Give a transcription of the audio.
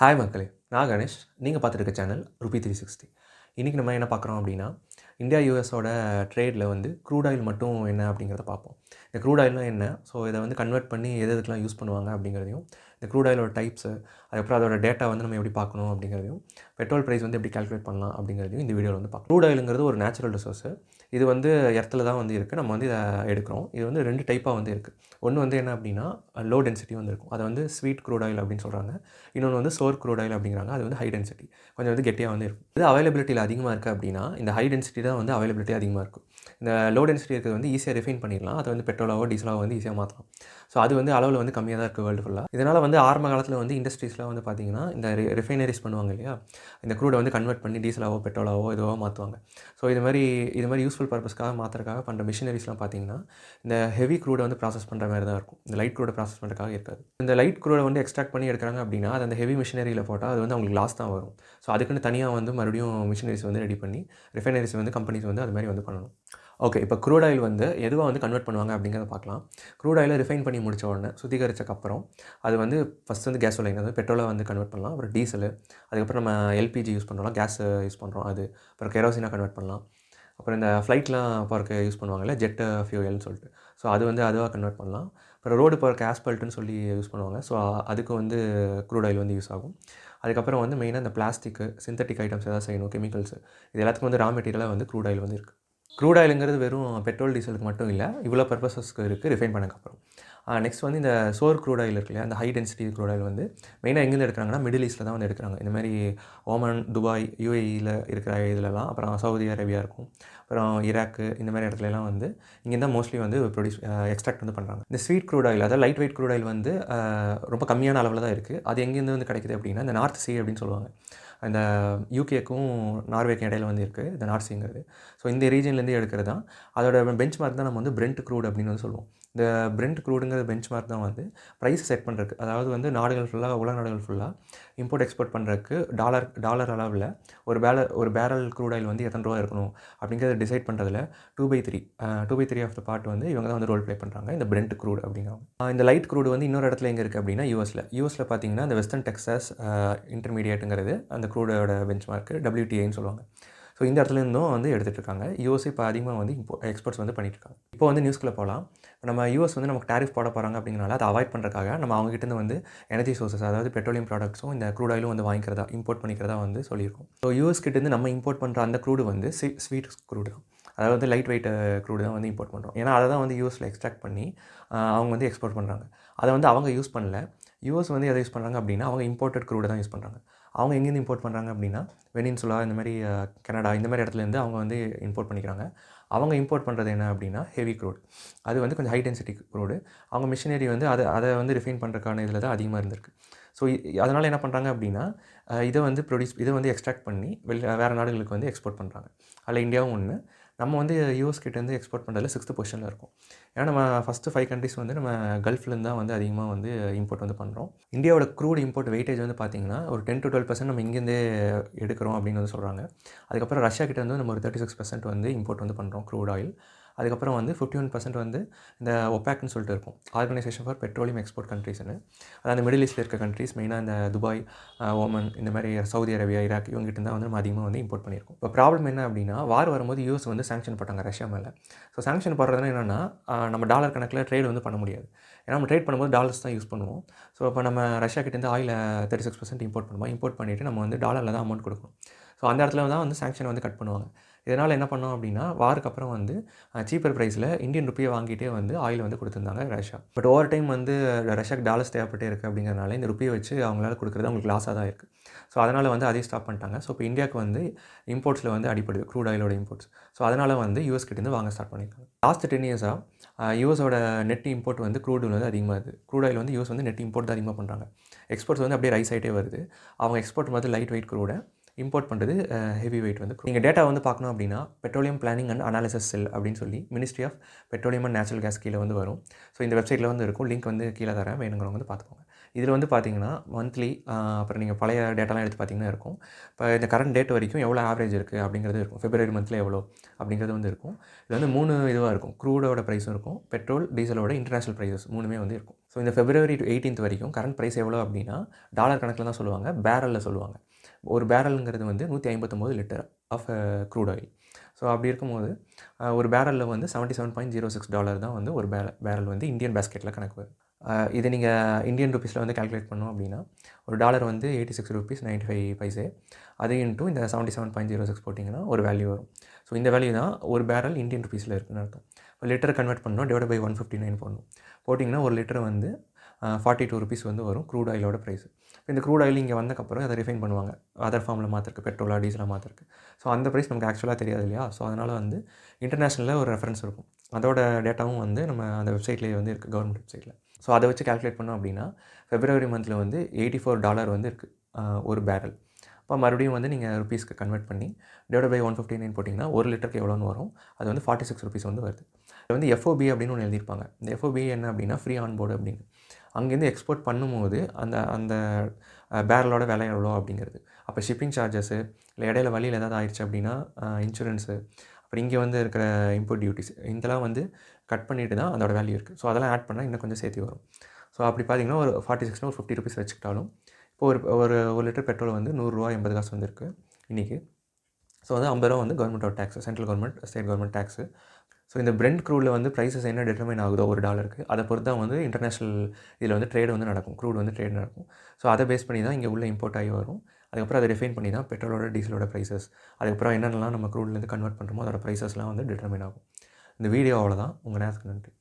Hi மக்களே! நான் கணேஷ். நீங்க பார்த்துட்டு இருக்க சேனல் ரூபி 360. இன்னைக்கு நம்ம என்ன பார்க்குறோம் அப்படின்னா, இந்தியா, யுஎஸோட ட்ரேட்ல வந்து க்ரூட் ஆயில் மட்டும் என்ன அப்படிங்கிறத பார்ப்போம். இந்த க்ரூட் ஆயில்னா என்ன? ஸோ இத வந்து கன்வெர்ட் பண்ணி எதுக்கெல்லாம் யூஸ் பண்ணுவாங்க அப்படிங்கிறதையும், இந்த க்ரூட் ஆயிலோட டைப்ஸு, அதுக்கப்புறம் அதோட டேட்டா வந்து நம்ம எப்படி பார்க்கணும் அப்படிங்கிறதையும், பெட்ரோல் பிரைஸ் வந்து எப்படி கால்குலேட் பண்ணலாம் அப்படிங்கிறதையும் இந்த வீடியோல வந்து பார்க்கலாம். க்ரூட் ஆயிலுங்கிறது ஒரு நேச்சுரல் ரிசோர்ஸு. இது வந்து எர்த்துல தான் வந்து இருக்கு. நம்ம வந்து இத எடுக்கிறோம். இது வந்து 2 டைப்பா வந்து இருக்கு. ஒண்ணு வந்து என்ன அப்படின்னா, லோ டென்சிட்டி வந்து இருக்கும். அத வந்து ஸ்வீட் க்ரூட் ஆயில் அப்படின்னு சொல்றாங்க. இன்னொன்று வந்து சோர் க்ரூட் ஆயில் அப்படிங்கிறாங்க. அது வந்து ஹை டென்சிட்டி. கொஞ்சம் வந்து கெட்டியா வந்து இருக்கும். இது அவைலபிலிட்டியில் அதிகமாக இருக்குது அப்படின்னா, இந்த ஹை டென்சிட்டி தான் வந்து அவைலபிலிட்டி அதிகமாக இருக்கும். இந்த லோ டென்சிட்டி இருக்கிறது வந்து ஈஸியாக ரிஃபைன் பண்ணிடலாம். அதை வந்து பெட்ரோலாவோ, டீசலாவோ வந்து ஈஸியாக மாற்றலாம். ஸோ அது வந்து அளவில் வந்து கம்மியாக தான் இருக்குது வேர்ல்டு ஃபுல்லா. இதனால் வந்து ஆரம்ப காலத்தில் வந்து இண்டஸ்ட்ரீஸ்லாம் வந்து பார்த்தீங்கன்னா, இந்த ரிஃபைனரிஸ் பண்ணுவாங்க இல்லையா? இந்த க்ரூடை வந்து கன்வெர்ட் பண்ணி டீசலாவோ, பெட்ரோலாவோ இதுவோ மாற்றுவாங்க. ஸோ இது மாதிரி யூஸ்ஃபுல் பர்பஸ்க்காக மாற்றுறதுக்காக பண்ணுற மிஷினரிஸ்லாம் பார்த்தீங்கன்னா, இந்த ஹெவி க்ரூடை வந்து ப்ராசஸ் பண்ணுற மாதிரி தான் இருக்கும். இந்த லைட் க்ரூடை ப்ராசஸ் பண்ணுறதுக்காக இருக்காது. இந்த லைட் க்ரூடை வந்து எக்ஸ்ட்ராக்ட் பண்ணி எடுக்கிறாங்க அப்படின்னா, அது அந்த ஹெவி மிஷினரியில் போட்டால் அது வந்து அவங்களுக்கு லாஸ் தான் வரும். ஸோ அதுக்குன்னு தனியாக வந்து மறுபடியும் மிஷினரிஸ் வந்து ரெடி பண்ணி, ரிஃபைனரிஸ் வந்து கம்பெனிஸ் வந்து அது மாதிரி வந்து பண்ணணும். ஓகே. இப்போ க்ரூட் ஆயில் வந்து எதுவா வந்து கன்வெர்ட் பண்ணுவாங்க அப்படிங்கிறத பார்க்கலாம். க்ரூட் ஆயில ரிஃபைன் பண்ணி முடிச்ச உடனே, சுத்திகரிச்சக்கப்புறம், அது வந்து ஃபர்ஸ்ட் வந்து கேசோலைன் அதாவது பெட்ரோலா வந்து கன்வெர்ட் பண்ணலாம். அப்புறம் டீசலு, அதுக்கப்புறம் நம்ம எல்பிஜி யூஸ் பண்ணுறோம்ல, கேஸ் யூஸ் பண்ணுறோம் அது. அப்புறம் கெரோசினா கன்வெர்ட் பண்ணலாம். அப்புறம் இந்த ஃப்ளைட்லாம் போறதுக்கு யூஸ் பண்ணுவாங்கல்ல, ஜெட் ஃபியூயல்னு சொல்லிட்டு. ஸோ அது வந்து அதுவா கன்வெர்ட் பண்ணலாம். அப்புறம் ரோடு போறதுக்கு ஆஸ்பால்ட்ன்னு சொல்லி யூஸ் பண்ணுவாங்க. ஸோ அதுக்கு வந்து க்ரூட் ஆயில் வந்து யூஸ் ஆகும். அதுக்கப்புறம் வந்து மெயினா இந்த பிளாஸ்டிக்கு, சிந்தெடிக் ஐட்டம்ஸ் ஏதாவது செய்யணும், கெமிக்கல்ஸு இது எல்லாத்துக்கும் வந்து ரா மெட்டீரியலா வந்து க்ரூட் ஆயில் வந்து இருக்கு. க்ரூட் ஆயிலுங்கிறது வெறும் பெட்ரோல், டீசலுக்கு மட்டும் இல்ல. இவ்வளோ பர்ப்பஸஸ்க்கு இருக்கு ரிஃபைன் பண்ணதுக்கப்புறம். நெக்ஸ்ட் வந்து இந்த சோர் க்ரூட் ஆயில் இருக்கு இல்லையா? அந்த ஹை டென்சிட்டி க்ரூட் ஆயில் வந்து மெயினா எங்கேருந்து எடுக்குறாங்கன்னா, மிடில் ஈஸ்ட்ல தான் வந்து எடுக்குறாங்க. இந்த மாரி ஓமன், துபாய், யுஏஇல இருக்கிற இதுலலாம், அப்புறம் சவுதி அரேபியா இருக்கும். அப்புறம் ஈராக்கு இந்த மாரி இடத்துலலாம் வந்து இங்கேருந்து தான் மோஸ்ட்லி வந்து எக்ஸ்ட்ராக்ட் வந்து பண்றாங்க. இந்த ஸ்வீட் க்ரூட் ஆயில் அதாவது லைட் வெயிட் க்ரூட் ஆயில் வந்து ரொம்ப கம்மியான அளவுல தான் இருக்கு. அது எங்கேருந்து வந்து கிடைக்குது அப்படின்னா, இந்த நார்த் சீ அப்படின்னு சொல்லுவாங்க. அந்த யூகேக்கும் நார்வேக்கும் இடையில வந்து இருக்குது இந்த நார்த் சீங்கிறது. ஸோ இந்த ரீஜன்லேருந்து எடுக்கிறது தான். அதோட பெஞ்ச் மார்க் தான் நம்ம வந்து பிரெண்ட் க்ரூட் அப்படின்னு வந்து சொல்லுவோம். இந்த பிரெண்ட் க்ரூடுங்கிற பெஞ்ச் மார்க் தான் வந்து ப்ரைஸ் செட் பண்ணுறதுக்கு. அதாவது வந்து நாடுகள் ஃபுல்லா, உலக நாடுகள் ஃபுல்லா இம்போர்ட், எக்ஸ்போர்ட் பண்ணுறதுக்கு டாலர் அளவுல ஒரு பேரல் க்ரூட் ஆயில் வந்து எத்தனை ரூபா இருக்கணும் அப்படிங்கிறத டிசைட் பண்ணுறதுல 2/3 ஆஃப் த பார்ட் வந்து இவங்க தான் வந்து ரோல் ப்ளே பண்ணுறாங்க. இந்த பிரெண்ட் க்ரூட் அப்படிங்கிறவங்க. இந்த லைட் க்ரூட் வந்து இன்னொரு இடத்துல எங்கே இருக்குது அப்படின்னா யூஎஸ்ல பார்த்தீங்கன்னா, இந்த வெஸ்டர்ன் டெக்சாஸ் இன்டர்மீடியேட்டுங்கிறது அந்த க்ரூடோட பெஞ்ச் மார்க் WTIன்னு சொல்லுவாங்க. ஸோ இந்த இடத்துல இருந்தும் வந்து எடுத்துட்டு இருக்காங்க. யுஎஸ் இப்போ அதிகமாக வந்து எக்ஸ்போர்ட்ஸ் வந்து பண்ணிட்டு இருக்காங்க. இப்போ வந்து நியூஸ்க்குள்ள போலாம். நம்ம யுஎஸ் வந்து நமக்கு டாரிஃப் போட போறாங்க அப்படிங்கிறனால அதை அவாய்ட் பண்ணுறதுக்காக நம்ம அவங்க கிட்ட இருந்து வந்து எனர்ஜி சோர்சஸ் அதாவது பெட்ரோலியம் ப்ராடக்ட்ஸும் இந்த க்ரூட் ஆயிலும் வந்து வாங்கிக்கிறதா இம்போர்ட் பண்ணிக்கிறதா வந்து சொல்லியிருக்கோம். ஸோ யுஎஸ் கிட்ட இருந்து நம்ம இம்போர்ட் பண்ணுற அந்த க்ரூடு வந்து ஸ்வீட் க்ரூடு தான். அதாவது லைட் வெயிட் க்ரூடு தான் வந்து இம்போர்ட் பண்ணுறோம். ஏன்னா அதை தான் வந்து யுஎஸ்ல எக்ஸ்ட்ராக்ட் பண்ணி அவங்க வந்து எக்ஸ்போர்ட் பண்ணுறாங்க. அதை வந்து அவங்க யூஸ் பண்ணல. யுஎஸ் வந்து எதை யூஸ் பண்ணுறாங்க அப்படின்னா, அவங்க இம்போர்ட்டட் க்ரூட தான் யூஸ் பண்ணுறாங்க. அவங்க எங்கேருந்து இம்போர்ட் பண்ணுறாங்க அப்படின்னா, வெனின்சுலா இந்த மாதிரி கனடா இந்த மாதிரி இடத்துலேருந்து அவங்க வந்து இம்போர்ட் பண்ணிக்கிறாங்க. அவங்க இம்போர்ட் பண்ணுறது என்ன அப்படின்னா, ஹெவி க்ரூட். அது வந்து கொஞ்சம் ஹை டென்சிட்டி க்ரூடு. அவங்க மிஷினரி வந்து அதை வந்து ரிஃபைன் பண்ணுறதுக்கான இதில தான் அதிகமாக இருந்திருக்கு. ஸோ அதனால் என்ன பண்ணுறாங்க அப்படின்னா, இதை வந்து எக்ஸ்ட்ராக்ட் பண்ணி வேறு நாடுகளுக்கு வந்து எக்ஸ்போர்ட் பண்ணுறாங்க. அதில் இந்தியாவும் ஒண்ணு. நம்ம வந்து யுஎஸ் கிட்டேருந்து எக்ஸ்போர்ட் பண்ணுறதுல 6th பொசிஷனில் இருக்கோம். ஏன்னா நம்ம ஃபஸ்ட்டு 5 கண்ட்ரீஸ் வந்து நம்ம கல்ஃப்லேருந்து தான் வந்து அதிகமாக வந்து இம்போர்ட் வந்து பண்ணுறோம். இந்தியாவோட க்ரூட் இம்போர்ட் வெயிட்டேஜ் வந்து பார்த்தீங்கன்னா, ஒரு 10 to 12% நம்ம இங்கேருந்தே எடுக்கிறோம் அப்படின்னு வந்து சொல்கிறாங்க. அதுக்கப்புறம் ரஷ்யா கிட்டேருந்து நம்ம ஒரு 36% வந்து இம்போர்ட் வந்து பண்ணுறோம் க்ரூட் ஆயில். அதுக்கப்புறம் வந்து 51% வந்து இந்த ஒபேக்னு சொல்லிட்டு இருக்கும். ஆர்கனைசேஷன் ஃபார் பெட்ரோலியம் எக்ஸ்போர்ட் கண்ட்ரீஸ்னு. அதாவது மிடில் ஈஸ்ட்ல இருக்க கண்ட்ரீஸ் மெயினா இந்த துபாய், ஓமன் இந்த மாதிரி சவுதி அரேபியா, ஈராக் இவங்ககிட்ட தான் வந்து நம்ம அதிகமாக வந்து இம்போர்ட் பண்ணியிருக்கோம். இப்போ ப்ராப்ளம் என்ன அப்படின்னா, வார் வரும்போது யூஎஸ் வந்து சாங்ஷன் போட்டாங்க ரஷ்யா மேல. ஸோ சாங்ஷன் போடுறதுனா என்னன்னா, நம்ம டாலர் கணக்கில் ட்ரேட் வந்து பண்ண முடியாது. ஏன்னா நம்ம ட்ரேட் பண்ணும்போது டாலர்ஸ் தான் யூஸ் பண்ணுவோம். ஸோ இப்போ நம்ம ரஷ்யா கிட்டேருந்து ஆயில 36% இம்போர்ட் பண்ணுவோம். இம்போர்ட் பண்ணிவிட்டு நம்ம வந்து டாலரில் தான் அமௌண்ட் கொடுக்கணும். ஸோ அந்த இடத்துல தான் வந்து சாங்ஷன் வந்து கட் பண்ணுவாங்க. இதனால் என்ன பண்ணோம் அப்படின்னா, வாருக்கு அப்புறம் வந்து சீப்பர் ப்ரைஸில் இந்தியன் ருப்பியை வாங்கிட்டே வந்து ஆயில் வந்து கொடுத்துருந்தாங்க ரஷ்யா. பட் ஓவர் டைம் வந்து ரஷ்யாக்கு டாலர்ஸ் தேவைப்பட்டே இருக்குது அப்படிங்கிறனால இந்த ருப்பியை வச்சு அவங்களால கொடுக்குறது அவங்களுக்கு லாஸாக தான் இருக்குது. ஸோ அதனால் வந்து அதையும் ஸ்டாப் பண்ணிட்டாங்க. ஸோ இப்போ இந்தியாவுக்கு வந்து இம்போர்ட்ஸில் வந்து அடிப்படுது க்ரூட் ஆயிலோட இம்போர்ட்ஸ். ஸோ அதனால் வந்து யூஎஸ் கிட்டேருந்து வாங்க ஸ்டார்ட் பண்ணியிருக்காங்க. லாஸ்ட் 10 இயர்ஸாக யூஎஸோட நெட் இம்போர்ட் வந்து க்ரூட் வந்து அதிகமாக இருக்குது. க்ரூட் ஆயில் வந்து யூஎஸ் வந்து நெட் இம்போர்ட் தான் அதிகமாக பண்ணுறாங்க. எக்ஸ்போர்ட்ஸ் வந்து அப்படியே ரைஸ் ஆகிட்டே வருது. அவங்க எக்ஸ்போர்ட் வந்து லைட் வெயிட் க்ரூட இம்போர்ட் பண்ணுறது ஹெவி வெயிட் வந்து நீங்கள் டேட்டா வந்து பார்க்கணும் அப்படின்னா, petroleum planning and analysis cell அப்படின்னு சொல்லி ministry of petroleum and natural gas கீழே வந்து வரும். ஸோ இந்த வெப்சைட்டில் வந்து இருக்கும். லிங்க் வந்து கீழே தரேன். வேணுங்கிறவங்க வந்து பார்த்துக்கோங்க. இதில் வந்து பார்த்தீங்கன்னா மந்த்லி அப்புறம் நீங்கள் பழைய டேட்டாலாம் எடுத்து பார்த்தீங்கன்னா இருக்கும். இப்போ இந்த கரண்ட் டேட் வரைக்கும் எவ்வளோ ஆவரேஜ் இருக்குது அப்படிங்கிறது இருக்கும். பிப்ரவரி மந்த்தில் எவ்வளோ அப்படிங்கிறது வந்து இருக்கும். இது வந்து 3 இதுவாக இருக்கும். க்ரூடோட ப்ரைஸும் இருக்கும், பெட்ரோல், டீசலோட இன்டர்நேஷனல் ப்ரைஸஸ் 3மே வந்து இருக்கும். ஸோ இந்த பிப்ரவரி 18 வரைக்கும் கரண்ட் ப்ரைஸ் எவ்வளோ அப்படின்னா டாலர் கணக்கில் தான் சொல்லுவாங்க, பேரலில் சொல்லுவாங்க. ஒரு பேரலுங்கிறது வந்து 159 litre of crude oil. So அப்படி இருக்கும்போது ஒரு பேரலில் வந்து $77.06 தான் வந்து ஒரு பேரல் வந்து இந்தியன் பேஸ்கெட்டில் கணக்கு வரும். இதை நீங்கள் இந்தியன் ருப்பீஸில் வந்து கால்குலேட் பண்ணோம் அப்படின்னா ஒரு டாலர் வந்து ₹86.95. அது இன்ட்டு இந்த 77.06 போட்டிங்கன்னா ஒரு வேல்யூ வரும். ஸோ இந்த வேல்யூ தான் ஒரு பேரல் இந்தியன் ருப்பீஸில் இருக்குதுன்னு அர்த்தம். இப்போ லிட்டர் கன்வெர்ட் பண்ணோம் டிவைட் பை 159 போடணும். போட்டிங்கன்னா ஒரு லிட்டர் வந்து ₹42 வந்து வரும் க்ரூட் ஆயிலோட ப்ரைஸ். இப்போ இந்த க்ரூட் ஆயில் இங்கே வந்தக்கப்புறம் அதை ரிஃபைன் பண்ணுவாங்க, அதர் ஃபார்மில் மாற்றுறக்கு, பெட்ரோலாக டீசலாக மாற்றுறக்கு. ஸோ அந்த ப்ரைஸ் நமக்கு ஆக்சுவலாக தெரியாது இல்லையா? ஸோ அதனால் வந்து இன்டர்நேஷ்னலில் ஒரு ரெஃபரன்ஸ் இருக்கும். அதோட டேட்டாவும் வந்து நம்ம அந்த வெப்சைட்லேயே வந்து இருக்குது, கவர்மெண்ட் வெப்சைட்டில். ஸோ அதை வச்சு கால்குலேட் பண்ணோம் அப்படின்னா பிப்ரவரி மந்தில் வந்து $84 வந்து இருக்குது ஒரு பேரல். அப்போ மறுபடியும் வந்து நீங்கள் ருப்பீஸ்க்கு கன்வெர்ட் பண்ணி டிவைட் பை 159 போட்டிங்கன்னா ஒரு லிட்டருக்கு எவ்வளோன்னு வரும். அது வந்து ₹46 வந்து வருது. இது வந்து எஃப்ஓபி அப்படின்னு ஒன்று எழுதியிருப்பாங்க. இந்த எஃப்ஓபி என்ன அப்படின்னா ஃப்ரீ ஆன் போர்டு அப்படின்னு. அங்கேருந்து எக்ஸ்போர்ட் பண்ணும்போது அந்த அந்த பேரலோட விலை எவ்வளோ அப்படிங்கிறது. அப்போ ஷிப்பிங் சார்ஜஸ்ஸு, இல்லை இடையில வழியில் ஏதாவது ஆயிடுச்சு அப்படின்னா இன்சூரன்ஸு, அப்புறம் இங்கே வந்து இருக்கிற இம்போர்ட் டியூட்டிஸ் இதெல்லாம் வந்து கட் பண்ணிட்டு தான் அதோட வேல்யூ இருக்குது. ஸோ அதெல்லாம் ஆட் பண்ணால் இன்னும் கொஞ்சம் சேர்த்து வரும். ஸோ அப்படி பார்த்தீங்கன்னா ஒரு 46னா ஒரு ₹50 வச்சுக்கிட்டாலும் இப்போ ஒரு ஒரு லிட்டர் பெட்ரோல் வந்து ₹100.80 வந்திருக்கு இன்றைக்கி. ஸோ வந்து ₹50 வந்து கவர்மெண்ட்டோட tax, central government, state government tax. So இந்த பிரெண்ட் க்ரூடில் வந்து ப்ரைஸஸ் என்ன டிட்டர்மைன் ஆகுதோ ஒரு டாலருக்கு, அதை பொறுத்து தான் வந்து இன்டர்நேஷ்னல் இதில் வந்து ட்ரேட் வந்து நடக்கும், க்ரூட் வந்து ட்ரேட் நடக்கும். ஸோ அதை பேஸ் பண்ணி தான் இங்கே உள்ள இம்போர்ட் ஆகி வரும். அதுக்கப்புறம் அதை ரிஃபைன் பண்ணி தான் பெட்ரோலோட, டீசலோட ப்ரைஸஸ், அதுக்கப்புறம் என்னென்னலாம் நம்ம க்ரூட்லேருந்து கன்வெர்ட் பண்ணுறோமோ அதோட ப்ரைஸஸ்லாம் வந்து டிட்டர்மைன் ஆகும். இந்த வீடியோ அவ்வளோதான். உங்கள் நேரத்துக்கு நன்றி.